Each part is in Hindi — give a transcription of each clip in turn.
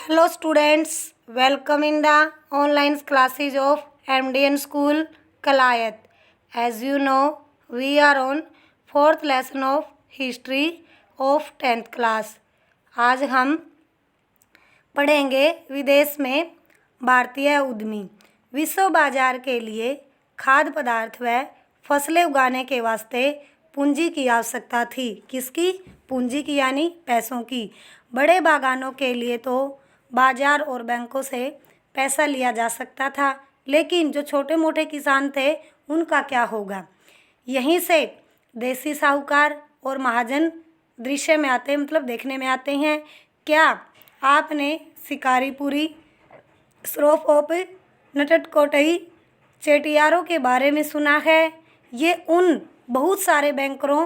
Hello students, welcome in the online classes of MDN School Kalayat. As you know, we are on fourth lesson of history of 10th class. आज हम पढ़ेंगे विदेश में भारतीय उद्यमी। विश्व बाजार के लिए खाद्य पदार्थ व फसलें उगाने के वास्ते पूंजी की आवश्यकता थी। किसकी? पूंजी की यानी पैसों की। बड़े बागानों के लिए तो बाजार और बैंकों से पैसा लिया जा सकता था, लेकिन जो छोटे मोटे किसान थे उनका क्या होगा? यहीं से देसी साहूकार और महाजन दृश्य में आते मतलब देखने में आते हैं। क्या आपने शिकारीपुरी, श्रॉफ ऑफ नटखटोई चेटियारों के बारे में सुना है? ये उन बहुत सारे बैंकरों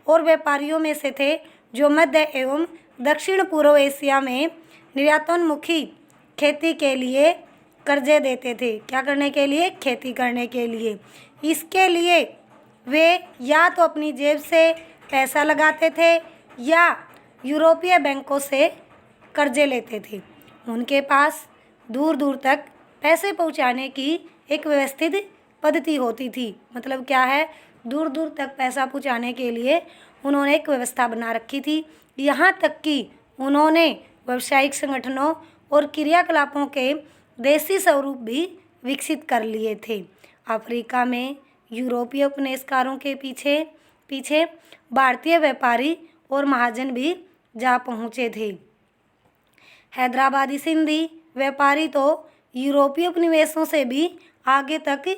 और व्यापारियों में से थे जो मध्य एवं दक्षिण पूर्व एशिया में निर्यातोन्मुखी खेती के लिए कर्जे देते थे। क्या करने के लिए? खेती करने के लिए। इसके लिए वे या तो अपनी जेब से पैसा लगाते थे या यूरोपीय बैंकों से कर्जे लेते थे। उनके पास दूर दूर तक पैसे पहुंचाने की एक व्यवस्थित पद्धति होती थी। मतलब क्या है? दूर दूर तक पैसा पहुंचाने के लिए उन्होंने एक व्यवस्था बना रखी थी। यहाँ तक कि उन्होंने व्यावसायिक संगठनों और क्रियाकलापों के देसी स्वरूप भी विकसित कर लिए थे। अफ्रीका में यूरोपीय उपनिवेशकारों के पीछे भारतीय व्यापारी और महाजन भी जा पहुँचे थे। हैदराबादी सिंधी व्यापारी तो यूरोपीय उपनिवेशों से भी आगे तक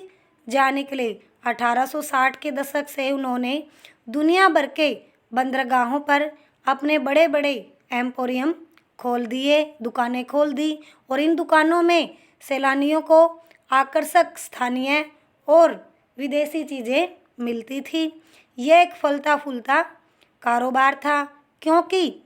जा निकले। 1860 के दशक से उन्होंने दुनिया भर के बंदरगाहों पर अपने बड़े बड़े एम्पोरियम खोल दिए, दुकानें खोल दी और इन दुकानों में सैलानियों को आकर्षक स्थानीय और विदेशी चीज़ें मिलती थी। यह एक फलता फूलता कारोबार था, क्योंकि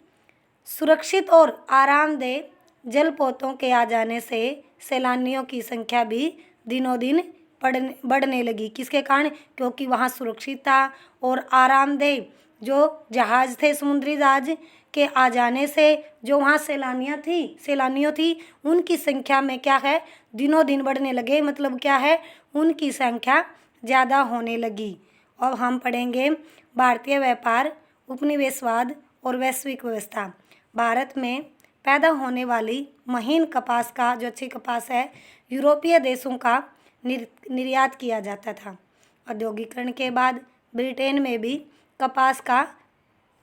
सुरक्षित और आरामदेह जलपोतों के आ जाने से सैलानियों की संख्या भी दिनों दिन बढ़ने लगी। किसके कारण? क्योंकि वहाँ सुरक्षित था और आरामदेह जो जहाज़ थे, समुद्री जहाज के आ जाने से जो वहाँ सैलानियों थी उनकी संख्या में क्या है? दिनों दिन बढ़ने लगे। मतलब क्या है? उनकी संख्या ज़्यादा होने लगी। अब हम पढ़ेंगे भारतीय व्यापार, उपनिवेशवाद और वैश्विक व्यवस्था। भारत में पैदा होने वाली महीन कपास का, जो अच्छी कपास है, यूरोपीय देशों का निर्यात किया जाता था। औद्योगिकरण के बाद ब्रिटेन में भी कपास का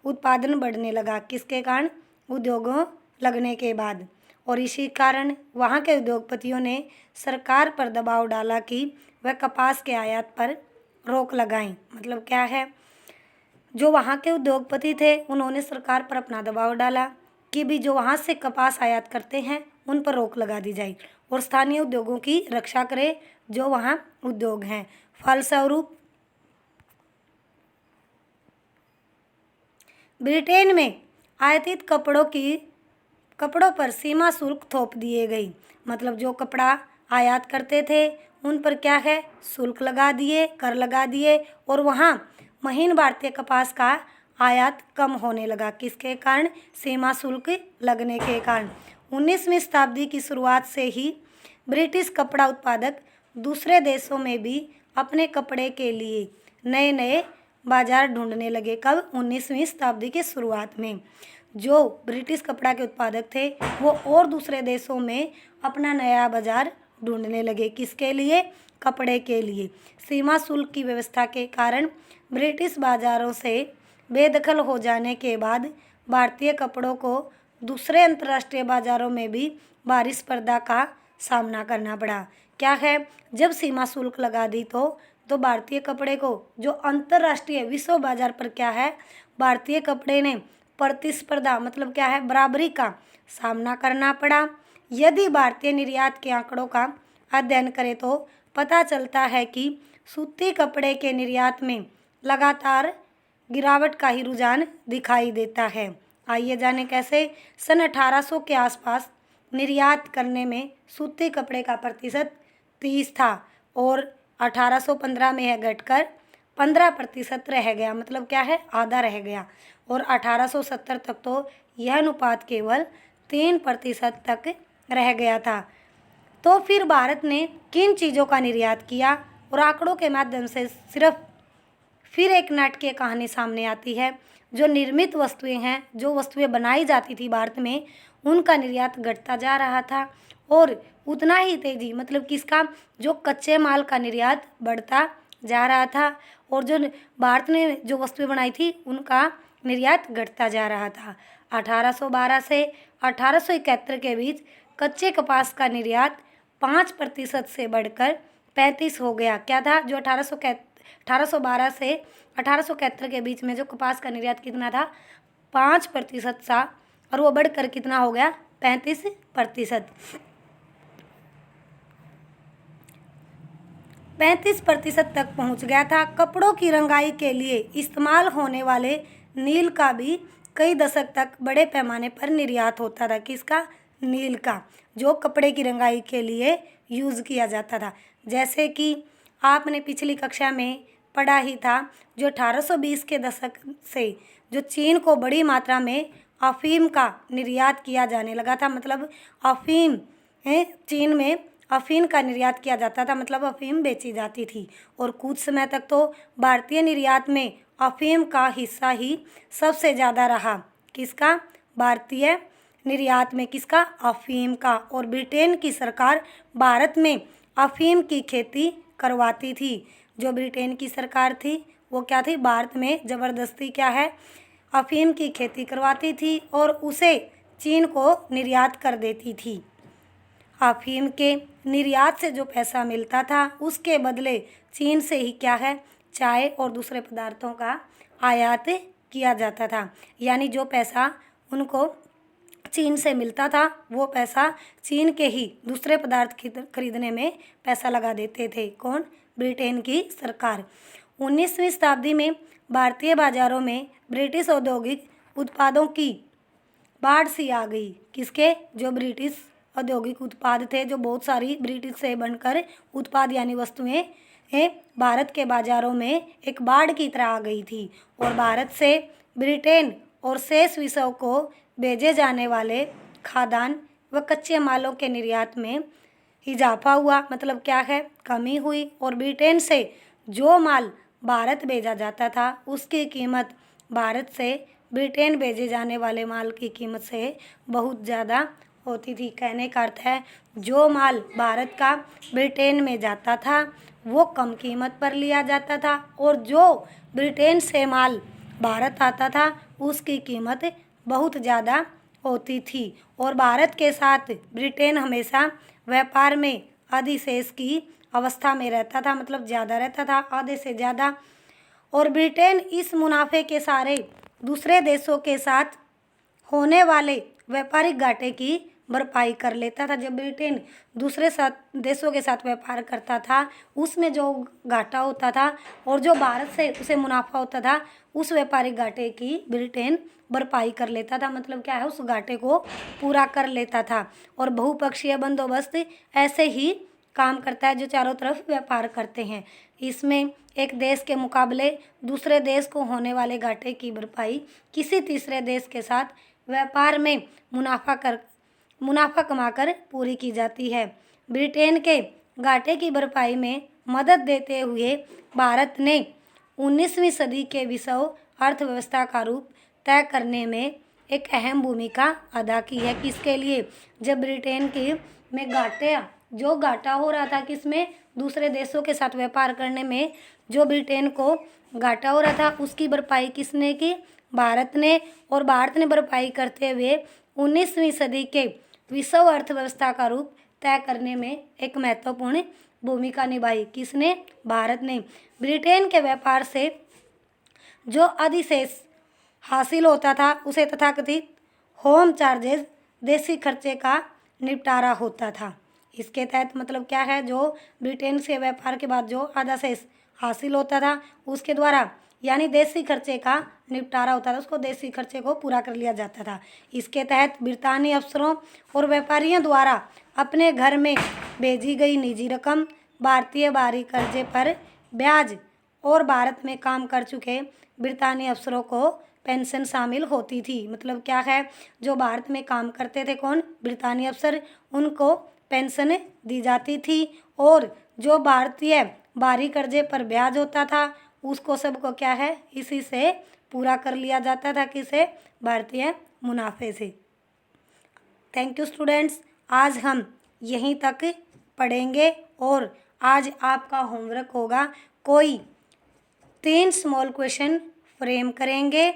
उत्पादन बढ़ने लगा। किसके कारण? उद्योगों लगने के बाद। और इसी कारण वहाँ के उद्योगपतियों ने सरकार पर दबाव डाला कि वह कपास के आयात पर रोक लगाएं। मतलब क्या है? जो वहाँ के उद्योगपति थे उन्होंने सरकार पर अपना दबाव डाला कि भी जो वहाँ से कपास आयात करते हैं उन पर रोक लगा दी जाए और स्थानीय उद्योगों की रक्षा करे जो वहाँ उद्योग हैं। फलस्वरूप ब्रिटेन में आयातित कपड़ों पर सीमा शुल्क थोप दिए गई। मतलब जो कपड़ा आयात करते थे उन पर क्या है? शुल्क लगा दिए, कर लगा दिए और वहाँ महीन भारतीय कपास का आयात कम होने लगा। किसके कारण? सीमा शुल्क लगने के कारण। 19वीं शताब्दी की शुरुआत से ही ब्रिटिश कपड़ा उत्पादक दूसरे देशों में भी अपने कपड़े के लिए नए नए बाजार ढूंढने लगे। कब? 19वीं शताब्दी के शुरुआत में जो ब्रिटिश कपड़ा के उत्पादक थे वो और दूसरे देशों में अपना नया बाजार ढूंढने लगे। किसके लिए? कपड़े के लिए। सीमा शुल्क की व्यवस्था के कारण ब्रिटिश बाजारों से बेदखल हो जाने के बाद भारतीय कपड़ों को दूसरे अंतर्राष्ट्रीय बाजारों में भी भारी स्पर्धा का सामना करना पड़ा। क्या है? जब सीमा शुल्क लगा दी तो भारतीय कपड़े को जो अंतर्राष्ट्रीय विश्व बाजार पर क्या है? भारतीय कपड़े ने प्रतिस्पर्धा मतलब क्या है? बराबरी का सामना करना पड़ा। यदि भारतीय निर्यात के आंकड़ों का अध्ययन करें तो पता चलता है कि सूती कपड़े के निर्यात में लगातार गिरावट का ही रुझान दिखाई देता है। आइए जाने कैसे। सन 1800 के आसपास निर्यात करने में सूती कपड़े का प्रतिशत 30 था और 1815 में यह घटकर 15% रह गया। मतलब क्या है? आधा रह गया। और 1870 तक तो यह अनुपात केवल 3% तक रह गया था। तो फिर भारत ने किन चीज़ों का निर्यात किया, और आंकड़ों के माध्यम से सिर्फ फिर एक नाटकीय कहानी सामने आती है। जो निर्मित वस्तुएं हैं, जो वस्तुएं बनाई जाती थी भारत में, उनका निर्यात घटता जा रहा था, और उतना ही तेजी मतलब किसका, जो कच्चे माल का निर्यात बढ़ता जा रहा था, और जो भारत ने जो वस्तुएं बनाई थी उनका निर्यात घटता जा रहा था। 1812 से 1871 के बीच कच्चे कपास का निर्यात 5% से बढ़कर 35 हो गया। क्या था, जो 1812 से 1871 के बीच में जो कपास का निर्यात कितना था, 5% था, और वो बढ़कर कितना हो गया, 35%। 35% तक पहुंच गया था। कपड़ों की रंगाई के लिए इस्तेमाल होने वाले नील का भी कई दशक तक बड़े पैमाने पर निर्यात होता था। किसका, नील का, जो कपड़े की रंगाई के लिए यूज़ किया जाता था। जैसे कि आपने पिछली कक्षा में पढ़ा ही था, जो 1820 के दशक से जो चीन को बड़ी मात्रा में अफीम का निर्यात किया जाने लगा था, मतलब अफीम चीन में अफीम का निर्यात किया जाता था, मतलब अफीम बेची जाती थी। और कुछ समय तक तो भारतीय निर्यात में अफीम का हिस्सा ही सबसे ज़्यादा रहा। किसका, भारतीय निर्यात में किसका, अफीम का। और ब्रिटेन की सरकार भारत में अफीम की खेती करवाती थी। जो ब्रिटेन की सरकार थी वो क्या थी, भारत में ज़बरदस्ती क्या है, अफीम की खेती करवाती थी और उसे चीन को निर्यात कर देती थी। अफीम के निर्यात से जो पैसा मिलता था उसके बदले चीन से ही क्या है, चाय और दूसरे पदार्थों का आयात किया जाता था। यानी जो पैसा उनको चीन से मिलता था वो पैसा चीन के ही दूसरे पदार्थ खरीदने में पैसा लगा देते थे। कौन, ब्रिटेन की सरकार। 19वीं शताब्दी में भारतीय बाजारों में ब्रिटिश औद्योगिक उत्पादों की बाढ़ सी आ गई। किसके, जो ब्रिटिश औद्योगिक उत्पाद थे, जो बहुत सारी ब्रिटिश से बनकर उत्पाद यानी वस्तुएं भारत के बाज़ारों में एक बाढ़ की तरह आ गई थी। और भारत से ब्रिटेन और शेष विश्व को भेजे जाने वाले खाद्यान्न व कच्चे मालों के निर्यात में इजाफा हुआ, मतलब क्या है, कमी हुई। और ब्रिटेन से जो माल भारत भेजा जाता था उसकी कीमत भारत से ब्रिटेन भेजे जाने वाले माल की कीमत से बहुत ज़्यादा होती थी। कहने का अर्थ है, जो माल भारत का ब्रिटेन में जाता था वो कम कीमत पर लिया जाता था, और जो ब्रिटेन से माल भारत आता था उसकी कीमत बहुत ज़्यादा होती थी। और भारत के साथ ब्रिटेन हमेशा व्यापार में अधिशेष की अवस्था में रहता था, मतलब ज़्यादा रहता था, आधे से ज़्यादा। और ब्रिटेन इस मुनाफे के सारे दूसरे देशों के साथ होने वाले व्यापारिक घाटे की भरपाई कर लेता था। जब ब्रिटेन दूसरे देशों के साथ व्यापार करता था उसमें जो घाटा होता था और जो भारत से उसे मुनाफा होता था, उस व्यापारिक घाटे की ब्रिटेन भरपाई कर लेता था, मतलब क्या है, उस घाटे को पूरा कर लेता था। और बहुपक्षीय बंदोबस्त ऐसे ही काम करता है जो चारों तरफ व्यापार करते हैं। इसमें एक देश के मुकाबले दूसरे देश को होने वाले घाटे की भरपाई किसी तीसरे देश के साथ व्यापार में मुनाफा कमाकर पूरी की जाती है। ब्रिटेन के घाटे की भरपाई में मदद देते हुए भारत ने 19वीं सदी के विश्व अर्थव्यवस्था का रूप तय करने में एक अहम भूमिका अदा की है। किसके लिए, जब ब्रिटेन के में घाटा हो रहा था, किसमें, दूसरे देशों के साथ व्यापार करने में जो ब्रिटेन को घाटा हो रहा था उसकी भरपाई किसने की, भारत ने। और भारत ने भरपाई करते हुए 19वीं सदी के विश्व अर्थव्यवस्था का रूप तय करने में एक महत्वपूर्ण भूमिका निभाई। किसने, भारत ने। ब्रिटेन के व्यापार से जो अधिशेष हासिल होता था उसे तथाकथित होम चार्जेस, देशी खर्चे का निपटारा होता था। इसके तहत मतलब क्या है, जो ब्रिटेन से व्यापार के बाद जो अधिशेष हासिल होता था उसके द्वारा यानी देशी खर्चे का निपटारा होता था, उसको देशी खर्चे को पूरा कर लिया जाता था। इसके तहत ब्रितानी अफसरों और व्यापारियों द्वारा अपने घर में भेजी गई निजी रकम भारतीय बाहरी कर्जे पर ब्याज और भारत में काम कर चुके ब्रितानी अफसरों को पेंशन शामिल होती थी। मतलब क्या है, जो भारत में काम करते थे कौन, ब्रितानी अफसर, उनको पेंशन दी जाती थी। और जो भारतीय बाहरी कर्जे पर ब्याज होता था उसको सबको क्या है, इसी से पूरा कर लिया जाता था, किसे, भारतीय मुनाफे से। थैंक यू स्टूडेंट्स, आज हम यहीं तक पढ़ेंगे और आज आपका होमवर्क होगा कोई 3 स्मॉल क्वेश्चन फ्रेम करेंगे।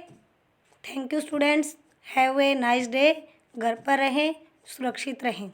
Thank you students, have a nice day. घर पर रहें, सुरक्षित रहें।